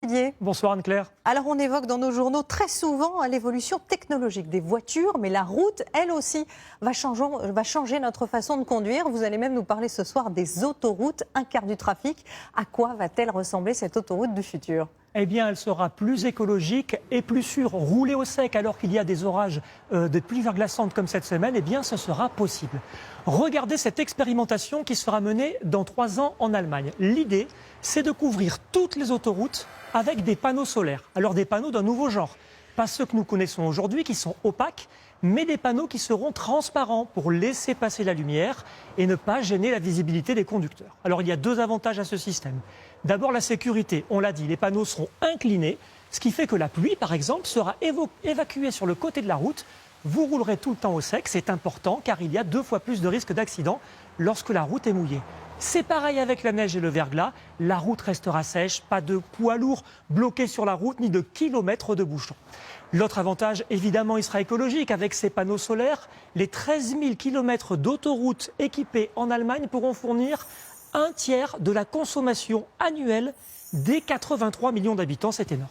Didier. Bonsoir Anne-Claire. Alors on évoque dans nos journaux très souvent l'évolution technologique des voitures, mais la route, elle aussi, va changer notre façon de conduire. Vous allez même nous parler ce soir des autoroutes, un quart du trafic. À quoi va-t-elle ressembler cette autoroute du futur ? Eh bien, elle sera plus écologique et plus sûre. Rouler au sec alors qu'il y a des orages de pluies verglaçantes comme cette semaine, eh bien, ce sera possible. Regardez cette expérimentation qui sera menée dans 3 ans en Allemagne. L'idée, c'est de couvrir toutes les autoroutes avec des panneaux solaires. Alors des panneaux d'un nouveau genre. Pas ceux que nous connaissons aujourd'hui qui sont opaques, mais des panneaux qui seront transparents pour laisser passer la lumière et ne pas gêner la visibilité des conducteurs. Alors il y a 2 avantages à ce système. D'abord la sécurité, on l'a dit, les panneaux seront inclinés, ce qui fait que la pluie par exemple sera évacuée sur le côté de la route. Vous roulerez tout le temps au sec, c'est important car il y a 2 fois plus de risques d'accident lorsque la route est mouillée. C'est pareil avec la neige et le verglas, la route restera sèche, pas de poids lourds bloqués sur la route ni de kilomètres de bouchons. L'autre avantage, évidemment, il sera écologique avec ces panneaux solaires. Les 13 000 kilomètres d'autoroutes équipées en Allemagne pourront fournir 1/3 de la consommation annuelle des 83 millions d'habitants, c'est énorme.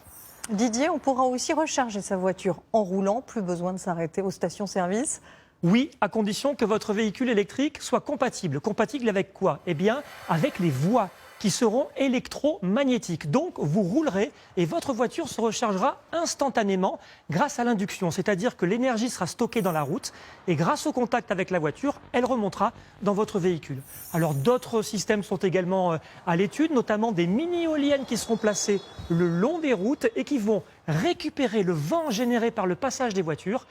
Didier, on pourra aussi recharger sa voiture en roulant, plus besoin de s'arrêter aux stations-service. Oui, à condition que votre véhicule électrique soit compatible. Compatible avec quoi? Eh bien, avec les voies qui seront électromagnétiques. Donc, vous roulerez et votre voiture se rechargera instantanément grâce à l'induction. C'est-à-dire que l'énergie sera stockée dans la route et grâce au contact avec la voiture, elle remontera dans votre véhicule. Alors, d'autres systèmes sont également à l'étude, notamment des mini-éoliennes qui seront placées le long des routes et qui vont récupérer le vent généré par le passage des voitures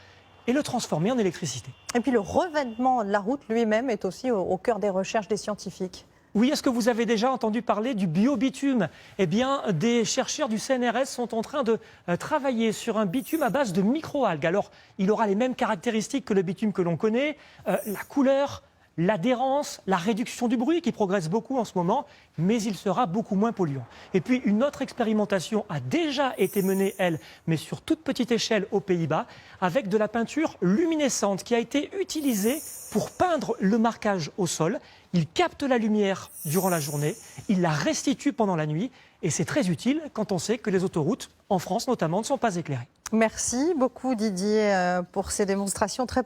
et le transformer en électricité. Et puis le revêtement de la route lui-même est aussi au cœur des recherches des scientifiques. Oui, est-ce que vous avez déjà entendu parler du biobitume? Eh bien, des chercheurs du CNRS sont en train de travailler sur un bitume à base de microalgues. Alors, il aura les mêmes caractéristiques que le bitume que l'on connaît, la couleur, l'adhérence, la réduction du bruit qui progresse beaucoup en ce moment, mais il sera beaucoup moins polluant. Et puis une autre expérimentation a déjà été menée, elle, mais sur toute petite échelle aux Pays-Bas, avec de la peinture luminescente qui a été utilisée pour peindre le marquage au sol. Il capte la lumière durant la journée, il la restitue pendant la nuit et c'est très utile quand on sait que les autoroutes, en France notamment, ne sont pas éclairées. Merci beaucoup Didier pour ces démonstrations très